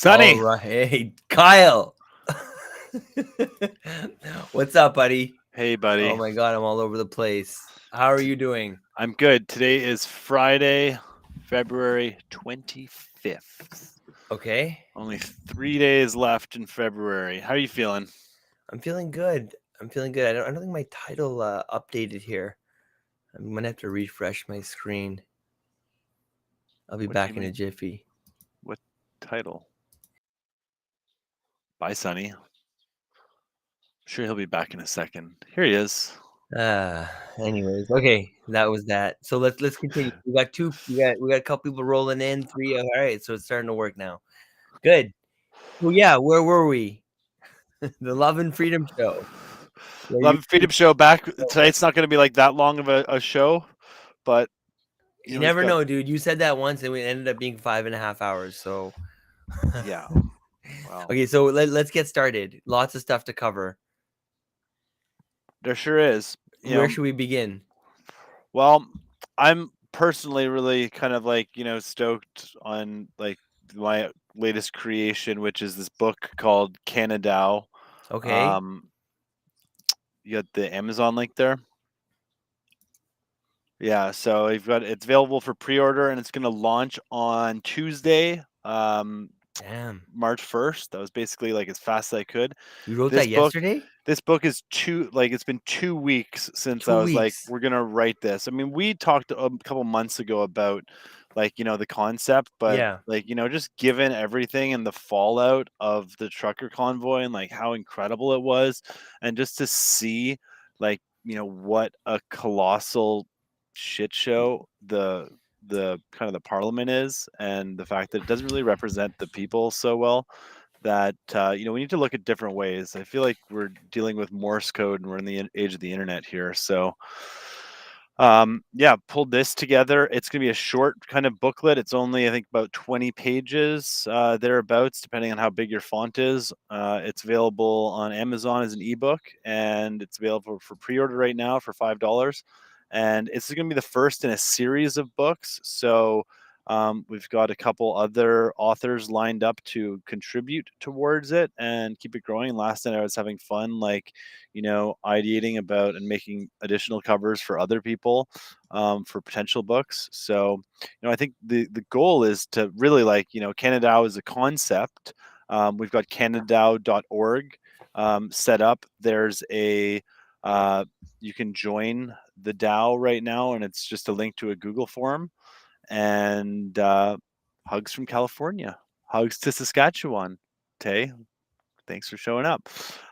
Sonny. All right. Hey, Kyle. What's up, buddy? Hey, buddy. Oh my God, I'm all over the place. How are you doing? I'm good. Today is Friday, February 25th. Okay. Only 3 days left in February. How are you feeling? I'm feeling good. I don't think my title updated here. I'm gonna have to refresh my screen. I'll be What do back you in a mean? jiffy. What title? Bye, Sonny. Sure, he'll be back in a second. Here he is. Anyways, okay, that was that. So let's continue. We got a couple people rolling in. Three. All right, so it's starting to work now. Good. Well, yeah. Where were we? The Love and Freedom Show. Where Love and Freedom Show back. Tonight's not going to be like that long of a show, but you we've never got. know, dude. You said that once, and we ended up being 5.5 hours. So Yeah. Wow. okay, so let's get started. Lots of stuff to cover. There sure is. Where should we begin? Well, I'm personally really kind of like, stoked on like my latest creation, which is this book called Canada. Okay. You got the Amazon link there. Yeah, so it's available for pre-order and it's going to launch on Tuesday, Damn. March 1st. That was basically like as fast as I could. You wrote This that book yesterday? this book is it's been 2 weeks since I 2 was like, weeks. we're going to write this. I mean, we talked a couple months ago about like, the concept, but Yeah. like, just given everything and the fallout of the trucker convoy and like how incredible it was, and just to see like, what a colossal shit show the kind of the parliament is, and the fact that it doesn't really represent the people so well, that we need to look at different ways. I feel like we're dealing with Morse code and we're in the age of the internet here. So yeah, pulled this together. It's going to be a short kind of booklet. It's only, I think, about 20 pages thereabouts, depending on how big your font is. It's available on Amazon as an ebook, and it's available for pre-order right now for $5. And it's going to be the first in a series of books. So we've got a couple other authors lined up to contribute towards it and keep it growing. Last night I was having fun, like, ideating about and making additional covers for other people for potential books. So, I think the goal is to really like, Canada is a concept. We've got canadao.org set up. There's you can join the DAO right now, and it's just a link to a Google form. And hugs from California. Hugs to Saskatchewan. Tay, thanks for showing up.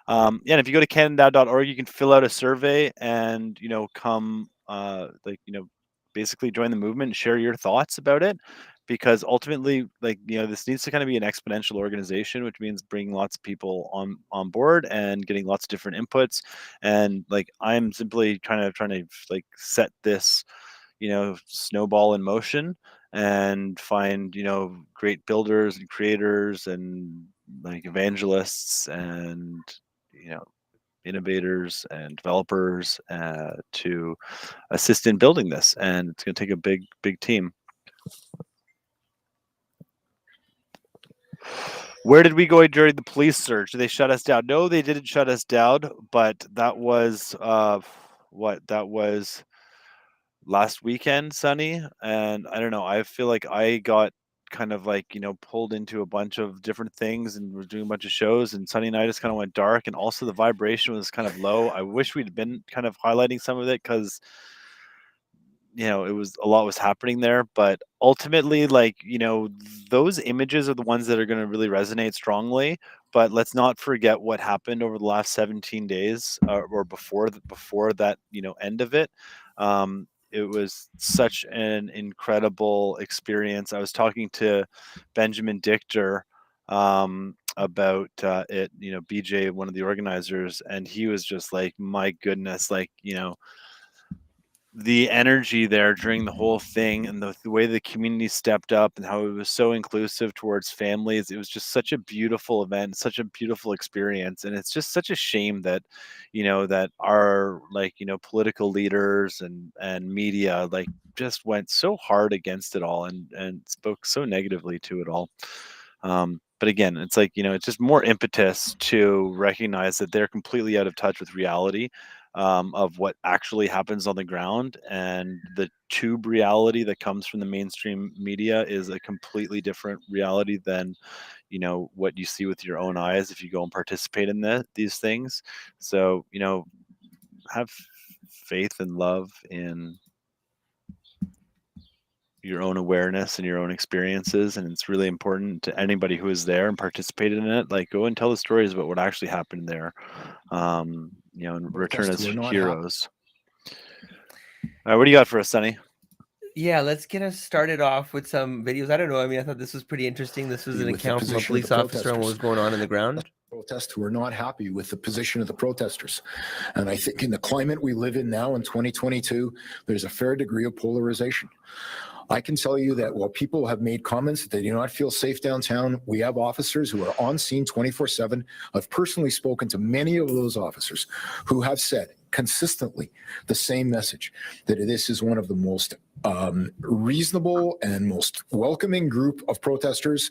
Yeah, and if you go to canada.org, you can fill out a survey and come basically join the movement and share your thoughts about it, because ultimately, like, this needs to kind of be an exponential organization, which means bringing lots of people on board and getting lots of different inputs. And like, I'm simply trying to like set this snowball in motion and find great builders and creators and like evangelists and innovators and developers to assist in building this. And it's going to take a big team. Where did we go during the police search? Did they shut us down? No, they didn't shut us down, but that was last weekend, Sunny. And I don't know, I feel like I got kind of like, pulled into a bunch of different things and was doing a bunch of shows, and Sunny and I just kind of went dark, and also the vibration was kind of low. I wish we'd been kind of highlighting some of it, because it was a lot was happening there. But ultimately, like, those images are the ones that are going to really resonate strongly. But let's not forget what happened over the last 17 days, or before that, end of it. It was such an incredible experience. I was talking to Benjamin Dichter about it, BJ, one of the organizers, and he was just like, my goodness, like, the energy there during the whole thing, and the way the community stepped up and how it was so inclusive towards families. It was just such a beautiful event, such a beautiful experience. And it's just such a shame that, that our, like, political leaders and media, like, just went so hard against it all, and spoke so negatively to it all. But again, it's like, it's just more impetus to recognize that they're completely out of touch with reality, of what actually happens on the ground. And the tube reality that comes from the mainstream media is a completely different reality than, what you see with your own eyes if you go and participate in these things. So, have faith and love in your own awareness and your own experiences, and it's really important to anybody who is there and participated in it, like, go and tell the stories about what actually happened there, and return as We're not heroes. All right, what do you got for us, Sonny? Yeah, let's get us started off with some videos. I don't know. I mean, I thought this was pretty interesting. This was an With the account from a position of the police officer on what was protesters. going on in the ground. Protests who are not happy with the position of the protesters. And I think in the climate we live in now in 2022, there's a fair degree of polarization. I can tell you that while people have made comments that they do not feel safe downtown, we have officers who are on scene 24/7. I've personally spoken to many of those officers who have said consistently the same message, that this is one of the most reasonable and most welcoming group of protesters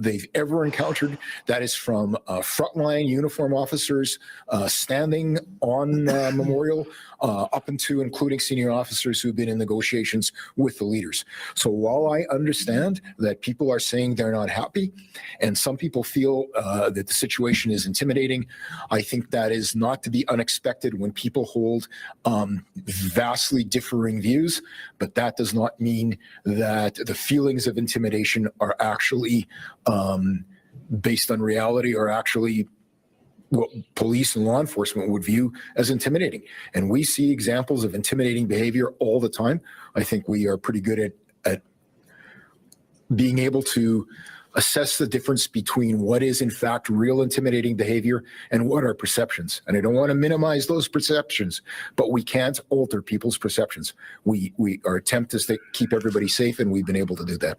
they've ever encountered. That is from frontline uniform officers standing on Memorial up into including senior officers who've been in negotiations with the leaders. So while I understand that people are saying they're not happy and some people feel that the situation is intimidating, I think that is not to be unexpected when people hold vastly differing views, but that does not mean that the feelings of intimidation are actually based on reality or actually what police and law enforcement would view as intimidating. And we see examples of intimidating behavior all the time. I think we are pretty good at being able to assess the difference between what is in fact real intimidating behavior and what are perceptions. And I don't want to minimize those perceptions, but we can't alter people's perceptions. Our attempt is to keep everybody safe, and we've been able to do that.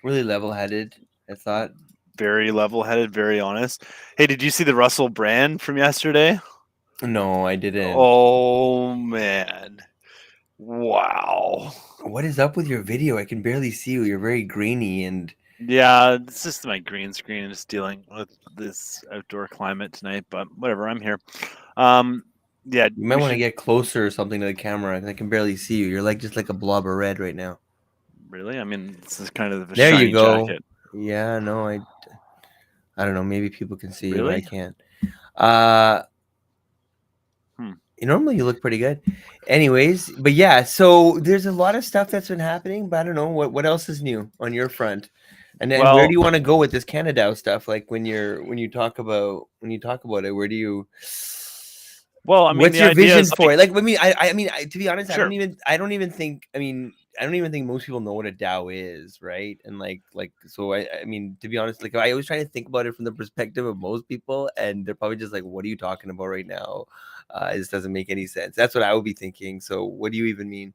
Really level-headed, I thought. Very level-headed, very honest. Hey, did you see the Russell Brand from yesterday? No, I didn't. Oh man, wow. What is up with your video? I can barely see you. You're very grainy and Yeah, it's just my green screen and just dealing with this outdoor climate tonight, but whatever, I'm here. Yeah, you might want to get closer or something to the camera. I can barely see you. You're like just like a blob of red right now. Really? I mean, this is kind of a There shiny you go. jacket. Yeah, no, I don't know. Maybe people can see Really? you. I can't. Normally you look pretty good. Anyways, but yeah, so there's a lot of stuff that's been happening, but I don't know what else is new on your front. And then where do you want to go with this Canada stuff? Like when you talk about it, where do you Well, I mean, what's the your idea vision is for like, it? Like, I mean, to be honest, sure. I don't even think most people know what a DAO is, right? And so I mean, to be honest, like I always try to think about it from the perspective of most people, and they're probably just like, "What are you talking about right now? This doesn't make any sense." That's what I would be thinking. So, what do you even mean?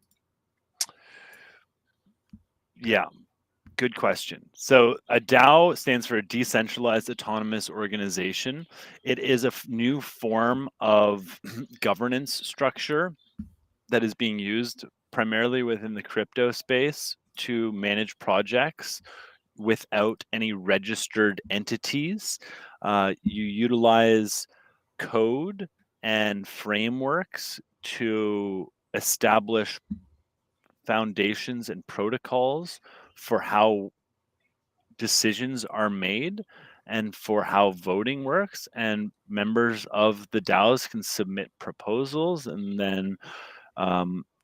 Yeah, good question. So a DAO stands for a decentralized autonomous organization. It is a new form of governance structure that is being used primarily within the crypto space to manage projects without any registered entities. You utilize code and frameworks to establish foundations and protocols for how decisions are made and for how voting works. And members of the DAOs can submit proposals, and then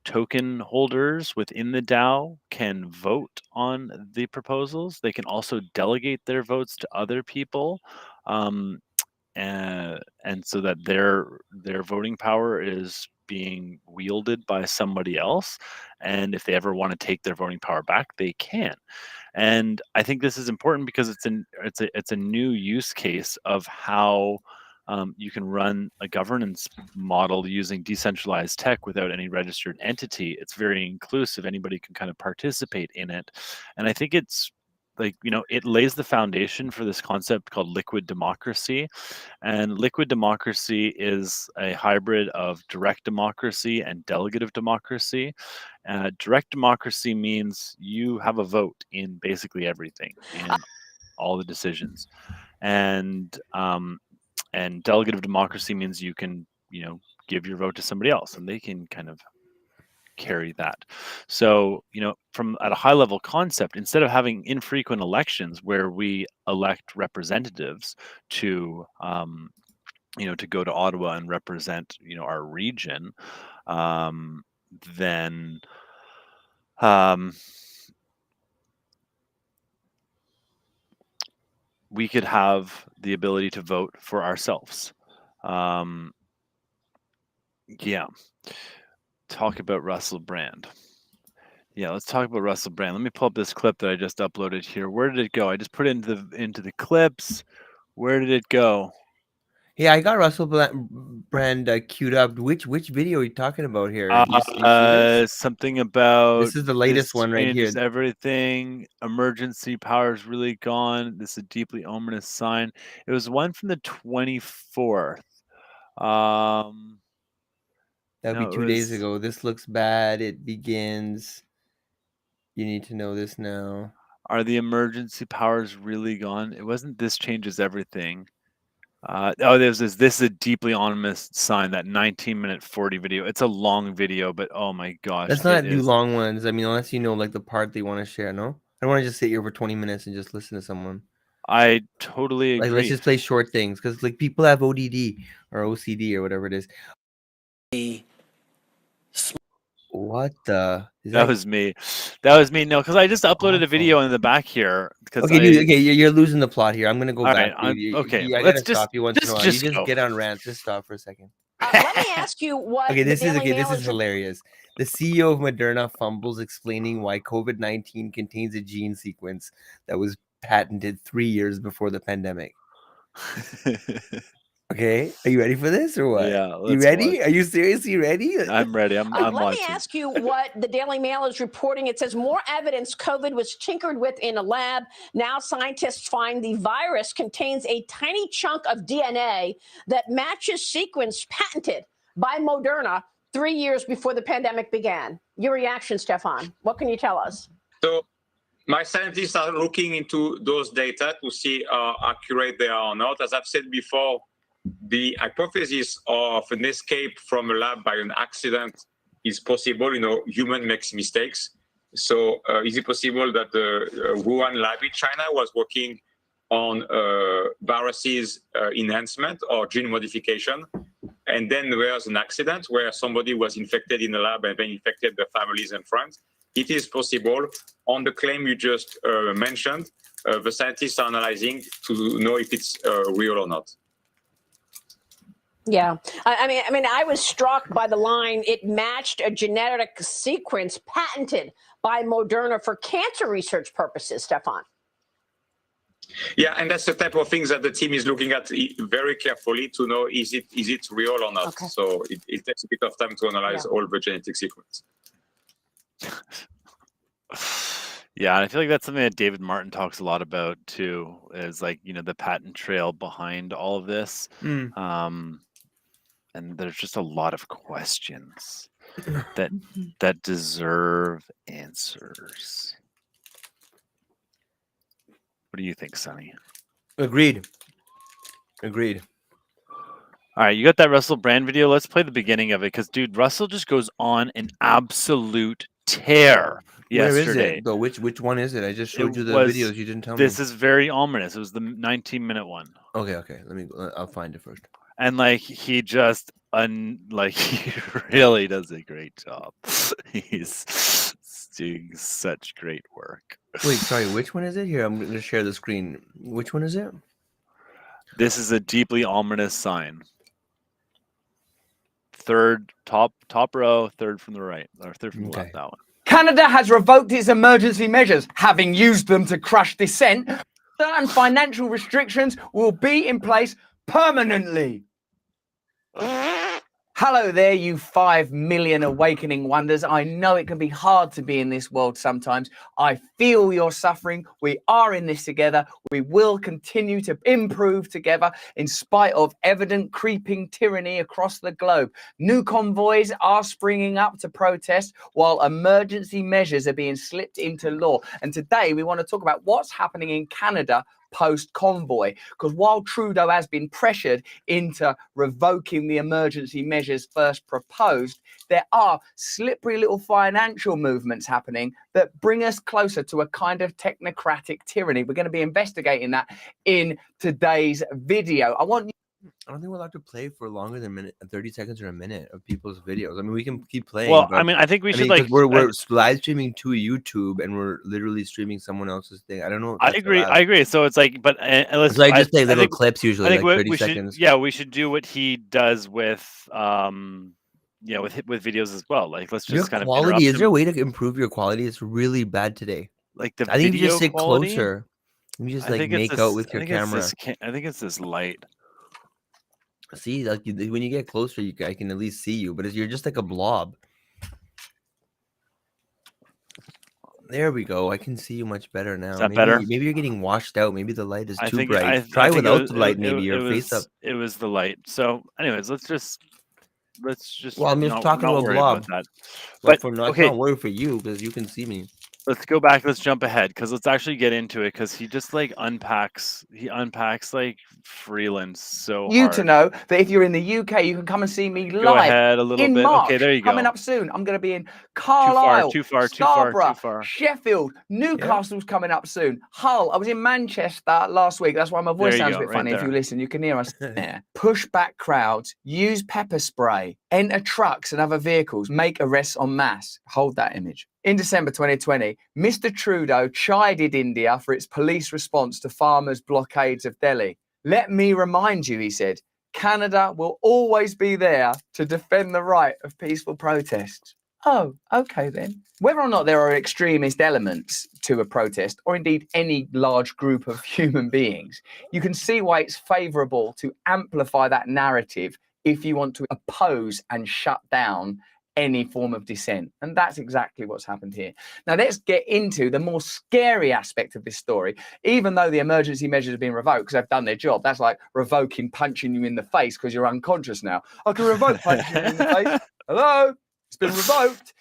token holders within the DAO can vote on the proposals. They can also delegate their votes to other people. And so that their voting power is being wielded by somebody else, and if they ever want to take their voting power back, they can. And I think this is important because it's a new use case of how you can run a governance model using decentralized tech without any registered entity. It's very inclusive. Anybody can kind of participate in it, and I think it's like, it lays the foundation for this concept called liquid democracy. And liquid democracy is a hybrid of direct democracy and delegative democracy. Direct democracy means you have a vote in basically everything. And all the decisions. And delegative democracy means you can, give your vote to somebody else, and they can kind of carry that. So, from at a high level concept, instead of having infrequent elections where we elect representatives to, to go to Ottawa and represent, our region, then we could have the ability to vote for ourselves. Yeah. Talk about Russell Brand. Yeah, let's talk about Russell Brand. Let me pull up this clip that I just uploaded here. Where did it go? I just put it into the clips. Where did it go? Yeah, I got Russell Brand queued up. Which video are you talking about here? You see this? Something about This is the latest one right here. Everything. Emergency power is really gone. This is a deeply ominous sign. It was one from the 24th. That'll be 2 days ago. This looks bad. It begins. You need to know this now. Are the emergency powers really gone? It wasn't this changes everything. This is a deeply ominous sign, that 19-minute 40 video. It's a long video, but oh my gosh. Let's not do long ones. I mean, unless like the part they want to share, no? I don't want to just sit here for 20 minutes and just listen to someone. I totally agree. Like, let's just play short things, because like people have ODD or OCD or whatever it is. What the? That was me. That was me. No, because I just uploaded a video in the back here. Okay, dude. Okay, you're losing the plot here. I'm gonna go back. Right, okay, I gotta stop you once in a while. You just get on rants. Just stop for a second. Let me ask you what. Okay, this is hilarious. The CEO of Moderna fumbles explaining why COVID-19 contains a gene sequence that was patented 3 years before the pandemic. Okay, are you ready for this or what? Yeah, you ready? Are you seriously ready? I'm ready. I'm let watching. me ask you what the Daily Mail is reporting. It says more evidence COVID was tinkered with in a lab. Now scientists find the virus contains a tiny chunk of DNA that matches sequence patented by Moderna 3 years before the pandemic began. Your reaction, Stefan? What can you tell us? So my scientists are looking into those data to see how accurate they are or not. As I've said before, the hypothesis of an escape from a lab by an accident is possible. Human makes mistakes. So is it possible that the Wuhan lab in China was working on viruses enhancement or gene modification, and then there was an accident where somebody was infected in the lab and then infected their families and friends? It is possible. On the claim you just mentioned, the scientists are analyzing to know if it's real or not. Yeah, I mean, I was struck by the line, it matched a genetic sequence patented by Moderna for cancer research purposes, Stefan. Yeah, and that's the type of things that the team is looking at very carefully to know, is it real or not? Okay. So it takes a bit of time to analyze all the genetic sequence. Yeah, I feel like that's something that David Martin talks a lot about too, is like, the patent trail behind all of this. And there's just a lot of questions that deserve answers. What do you think, Sonny? Agreed. All right, you got that Russell Brand video? Let's play the beginning of it, because, dude, Russell just goes on an absolute tear yesterday. Where is it, though? Which one is it? I just showed you the videos. You didn't tell me. This is very ominous. It was the 19-minute one. Okay. I'll find it first. And like he just he really does a great job. He's doing such great work. Wait, sorry, which one is it? Here, I'm going to share the screen. Which one is it? This is a deeply ominous sign. Third, top row, third from the right, or third from the left, that one. Canada has revoked its emergency measures, having used them to crush dissent. Certain financial restrictions will be in place permanently. Hello there, you 5 million awakening wonders. I know it can be hard to be in this world sometimes. I feel your suffering. We are in this together. We will continue to improve together in spite of evident creeping tyranny across the globe. New convoys are springing up to protest while emergency measures are being slipped into law. And today we want to talk about what's happening in Canada post-convoy. Because while Trudeau has been pressured into revoking the emergency measures first proposed, there are slippery little financial movements happening that bring us closer to a kind of technocratic tyranny. We're going to be investigating that in today's video. I don't think we're allowed to play for longer than 30 seconds or a minute of people's videos. I mean, we can keep playing. Well, but, I think we should 'cause we're live streaming to YouTube and we're literally streaming someone else's thing. I don't know. I agree. So it's like, but let's. So I just take little clips usually, like 30 seconds. We should do what he does with with videos as well. Like, let's just kind of quality. Is there a way to improve your quality? It's really bad today. Like the I think video you just sit quality, closer. You just like make out with your camera. I think it's this light. See, like when you get closer, I can at least see you, but you're just like a blob. There we go. I can see you much better now. Is that better? Maybe you're getting washed out. Maybe the light is too bright. Try without the light. Maybe your face up. It was the light. So, anyways, let's just. Well, I'm just talking to a blob. But not worry for you because you can see me. Let's go back. Let's jump ahead because let's actually get into it because he just like unpacks. He unpacks like Freeland so you hard. To know that if you're in the UK, you can come and see me go live ahead a little in bit. March. Okay, there you go. Coming up soon. I'm going to be in Carlisle, too far, Scarborough, Sheffield, Newcastle's coming up soon. Hull. I was in Manchester last week. That's why my voice sounds a bit funny. If you listen, you can hear us there. Push back crowds, use pepper spray, enter trucks and other vehicles, make arrests en masse. Hold that image. In December 2020, Mr. Trudeau chided India for its police response to farmers' blockades of Delhi. Let me remind you, he said, Canada will always be there to defend the right of peaceful protests. Oh, okay then. Whether or not there are extremist elements to a protest, or indeed any large group of human beings, you can see why it's favourable to amplify that narrative if you want to oppose and shut down any form of dissent. And that's exactly what's happened here. Now, let's get into the more scary aspect of this story. Even though the emergency measures have been revoked because they've done their job, that's like revoking punching you in the face because you're unconscious now. I can revoke punching you in the face. Hello? It's been revoked.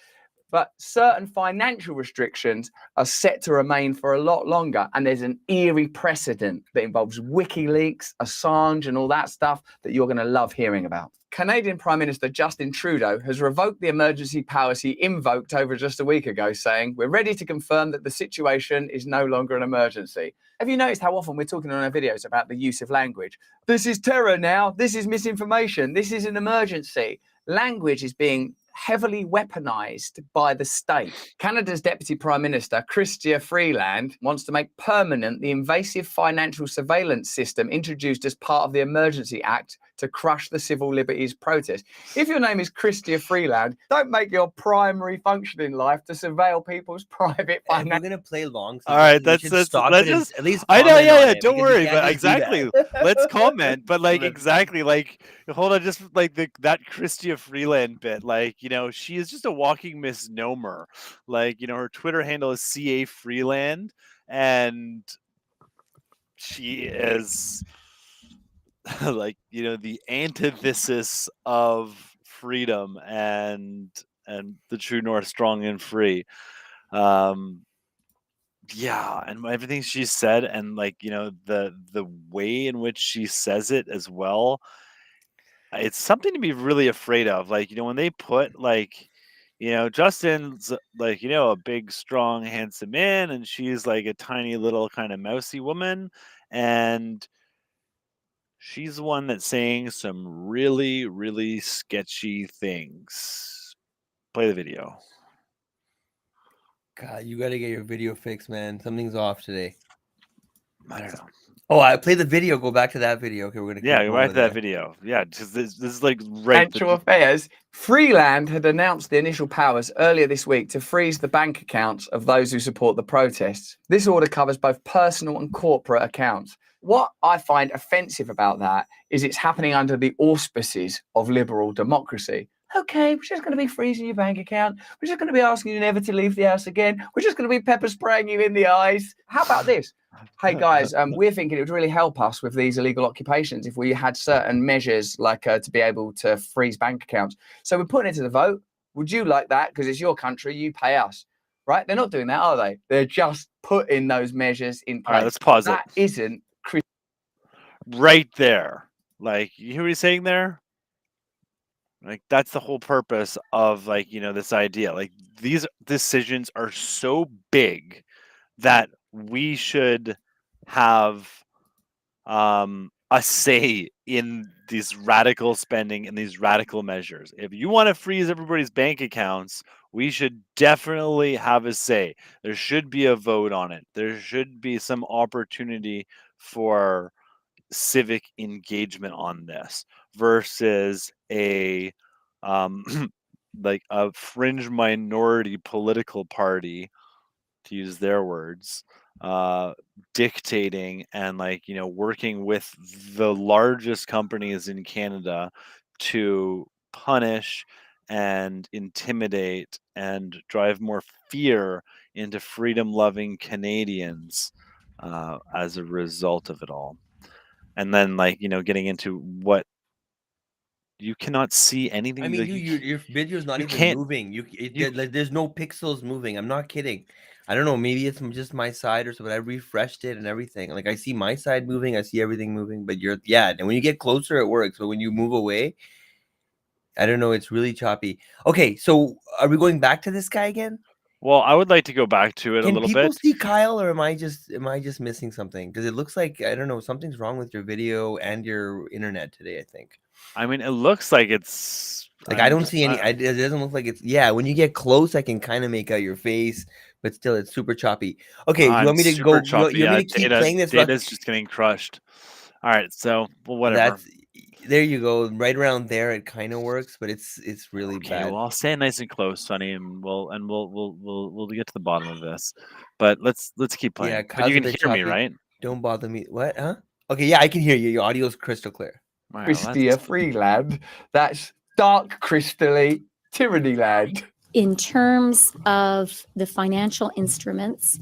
But certain financial restrictions are set to remain for a lot longer. And there's an eerie precedent that involves WikiLeaks, Assange, and all that stuff that you're going to love hearing about. Canadian Prime Minister Justin Trudeau has revoked the emergency powers he invoked over just a week ago, saying, "We're ready to confirm that the situation is no longer an emergency." Have you noticed how often we're talking on our videos about the use of language? This is terror now. This is misinformation. This is an emergency. Language is being heavily weaponized by the state. Canada's Deputy Prime Minister, Chrystia Freeland, wants to make permanent the invasive financial surveillance system introduced as part of the Emergency Act to crush the civil liberties protest. If your name is Chrystia Freeland, don't make your primary function in life to surveil people's private finances. We're gonna play long. All right, let's just at least. I know, yeah. Don't worry, but exactly. Let's comment, but like exactly, like hold on, just like that Chrystia Freeland bit, like she is just a walking misnomer. Like her Twitter handle is CA Freeland, and she is. Like the antithesis of freedom and the true north, strong and free. And everything she said, and the way in which she says it as well, it's something to be really afraid of. Like when they put Justin's a big, strong, handsome man, and she's like a tiny little kind of mousy woman, and she's the one that's saying some really, really sketchy things. Play the video. God, you got to get your video fixed, man. Something's off today. I don't know. Oh, I played the video. Go back to that video. Okay, we're gonna go back to that video. Yeah, because this is like right. Financial affairs. Freeland had announced the initial powers earlier this week to freeze the bank accounts of those who support the protests. This order covers both personal and corporate accounts. What I find offensive about that is it's happening under the auspices of liberal democracy. Okay, we're just going to be freezing your bank account. We're just going to be asking you never to leave the house again. We're just going to be pepper spraying you in the eyes. How about this? Hey guys, we're thinking it would really help us with these illegal occupations if we had certain measures like to be able to freeze bank accounts. So we're putting it to the vote. Would you like that? Because it's your country, you pay us. right? They're not doing that, are they? They're just putting those measures in place. All right, let's pause that it. Isn't Right there. Like, you hear what he's saying there? Like, that's the whole purpose of, like, you know, this idea. Like, these decisions are so big that we should have a say in these radical spending and these radical measures. If you want to freeze everybody's bank accounts, we should definitely have a say. There should be a vote on it. There should be some opportunity for civic engagement on this versus a like a fringe minority political party, to use their words, dictating and, like, you know, working with the largest companies in Canada to punish and intimidate and drive more fear into freedom loving Canadians as a result of it all. And then, like, you know, getting into what you cannot see anything. I mean, like, your video's not you even can't- moving. Like, there's no pixels moving. I'm not kidding. I don't know. Maybe it's just my side or something. I refreshed it and everything. Like, I see my side moving. I see everything moving. But and when you get closer, it works. But when you move away, I don't know. It's really choppy. Okay, so are we going back to this guy again? Well, I would like to go back to it a Can little people bit. see Kyle, or am I just missing something? Because it looks like, I don't know, something's wrong with your video and your internet today, I think. I mean, it looks like it's like, I don't see any. It doesn't look like it's. Yeah, when you get close, I can kind of make out your face, but still, it's super choppy. Okay, you want me to go? Choppy. You want me to keep playing this? Data's just getting crushed. All right, so well, whatever. There you go. Right around there, it kind of works, but it's really bad. Well, I'll stay nice and close, Sonny, and we'll get to the bottom of this. But let's keep playing. Yeah, but you can hear me, right? Don't bother me. What? Huh? Okay, yeah, I can hear you. Your audio's crystal clear. Wow, Christia Freeland. That's dark crystally tyranny land. In terms of the financial instruments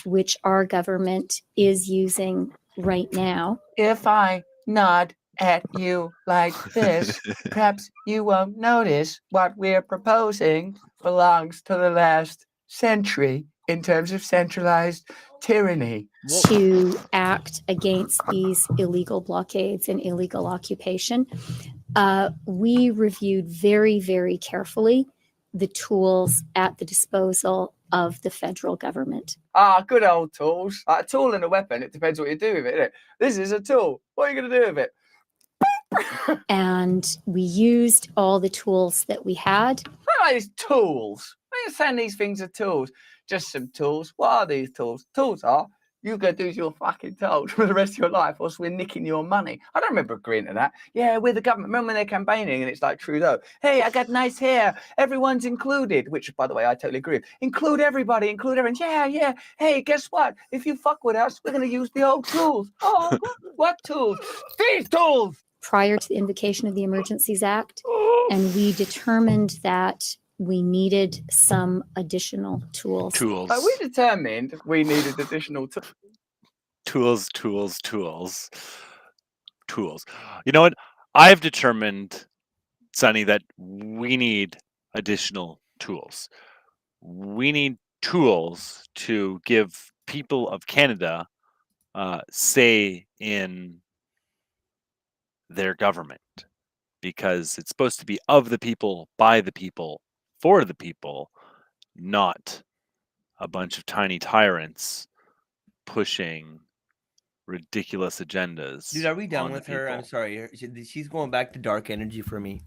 which our government is using right now, if I nod at you like this, perhaps you won't notice what we're proposing belongs to the last century in terms of centralized tyranny. To act against these illegal blockades and illegal occupation, we reviewed very, very carefully the tools at the disposal of the federal government. Good old tools. A tool and a weapon, it depends what you do with it, isn't it? This is a tool. What are you going to do with it? And we used all the tools that we had. What are these tools? Why are you saying these things are tools? Just some tools. What are these tools? Tools are, you go do your fucking told for the rest of your life, or else we're nicking your money. I don't remember agreeing to that. Yeah, we're the government. Remember when they're campaigning and it's like Trudeau? Hey, I got nice hair. Everyone's included. Which, by the way, I totally agree with. Include everybody. Include everyone. Yeah, yeah. Hey, guess what? If you fuck with us, we're going to use the old tools. Oh, what tools? These tools! Prior to the invocation of the Emergencies Act, and we determined that we needed some additional tools. We determined we needed additional tools. You know what? I've determined, Sonny, that we need additional tools. We need tools to give people of Canada say in their government, because it's supposed to be of the people, by the people, for the people, not a bunch of tiny tyrants pushing ridiculous agendas. Dude, are we done with her? I'm sorry. She's going back to dark energy for me.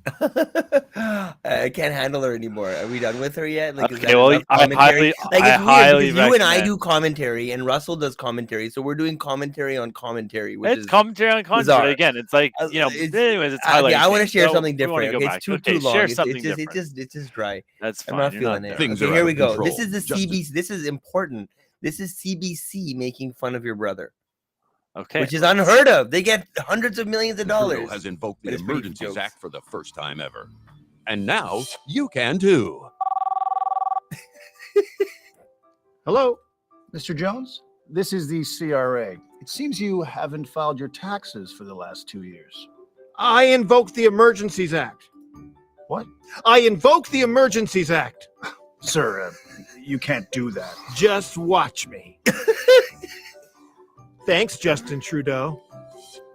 I can't handle her anymore. Are we done with her yet? Like, okay, well, it's weird because you and I do commentary and Russell does commentary, so we're doing commentary on commentary. Which is commentary on commentary bizarre. Again. It's like, you know. Anyways, it's highlighting. I want to share something different. Okay, it's too long. It's just dry. That's fine. I'm not feeling it. Okay, here we go. This is the CBC. This is important. This is CBC making fun of your brother. Okay. Which is unheard of. They get hundreds of millions of dollars. Trudeau has invoked the Emergencies Act for the first time ever. And now you can too. Hello, Mr. Jones. This is the CRA. It seems you haven't filed your taxes for the last 2 years. I invoked the Emergencies Act. What? I invoked the Emergencies Act. Sir, You can't do that. Just watch me. Thanks, Justin Trudeau.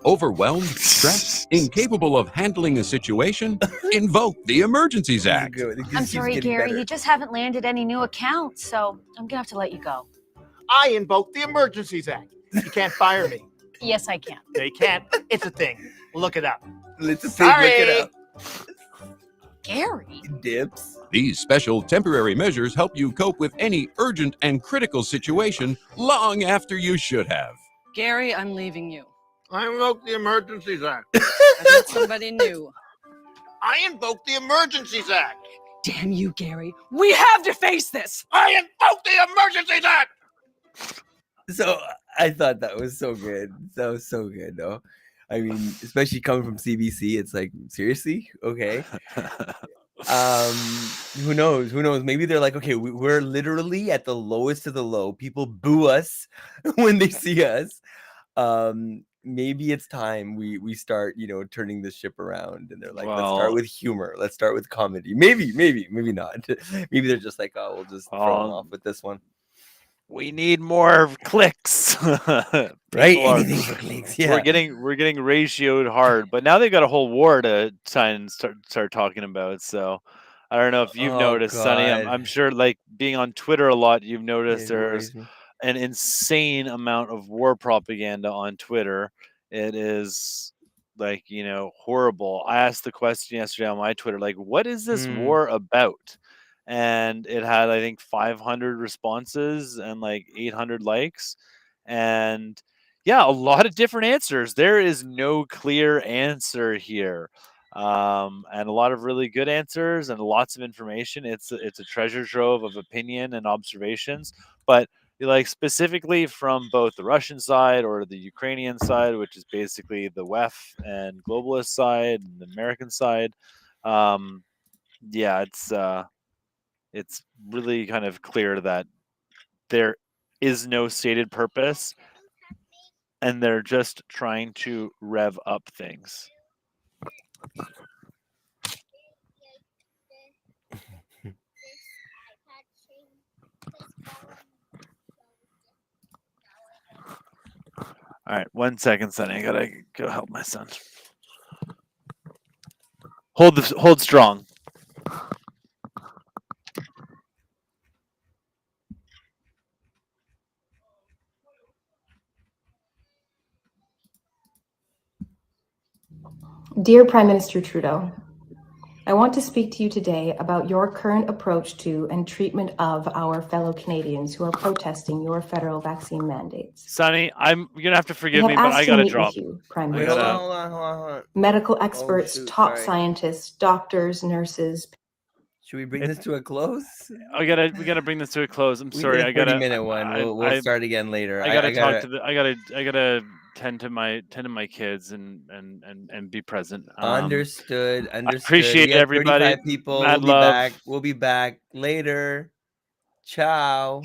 Overwhelmed, stressed, incapable of handling a situation? Invoke the Emergencies Act. I'm sorry, Gary. You just haven't landed any new accounts, so I'm gonna have to let you go. I invoke the Emergencies Act. You can't fire me. Yes, I can. No, you can't. It's a thing. Look it up. It's a Sorry. Look it up. Gary. Dips. These special temporary measures help you cope with any urgent and critical situation long after you should have. Gary, I'm leaving you. I invoke the Emergencies Act. I need somebody new. I invoke the Emergencies Act. Damn you, Gary. We have to face this. I invoke the Emergencies Act. So I thought that was so good. That was so good, though. I mean, especially coming from CBC, it's like, seriously? Okay. Who knows? Who knows? Maybe they're like, okay, we're literally at the lowest of the low. People boo us when they see us. Maybe it's time we start, turning the ship around, and they're like, let's start with humor. Let's start with comedy. Maybe not. Maybe they're just like, oh, we'll just throw them off with this one. We need more clicks. Right? Anything for clicks. Yeah. We're getting ratioed hard, but now they've got a whole war to try and start talking about. So I don't know if you've noticed, Sonny. I'm sure, like being on Twitter a lot, you've noticed there's an insane amount of war propaganda on Twitter. It is like, horrible. I asked the question yesterday on my Twitter, like, what is this war about? And it had, I think, 500 responses and like 800 likes. And yeah, a lot of different answers. There is no clear answer here. And a lot of really good answers and lots of information. It's a treasure trove of opinion and observations. But like specifically from both the Russian side or the Ukrainian side, which is basically the WEF and globalist side and the American side, yeah, it's really kind of clear that there is no stated purpose and they're just trying to rev up things. All right, 1 second, Sonny. I gotta go help my son. Hold strong. Dear Prime Minister Trudeau, I want to speak to you today about your current approach to and treatment of our fellow Canadians who are protesting your federal vaccine mandates. Sonny, you're gonna have to forgive me, but I gotta drop. You, Prime Minister. Hold on. Medical experts, top scientists, doctors, nurses. Should we bring this to a close? We gotta bring this to a close. I'm sorry. I got got a 30-minute one. We'll start again later. I gotta tend to my kids and be present. Understood. I appreciate everybody. 35 people. We'll be back later. Ciao.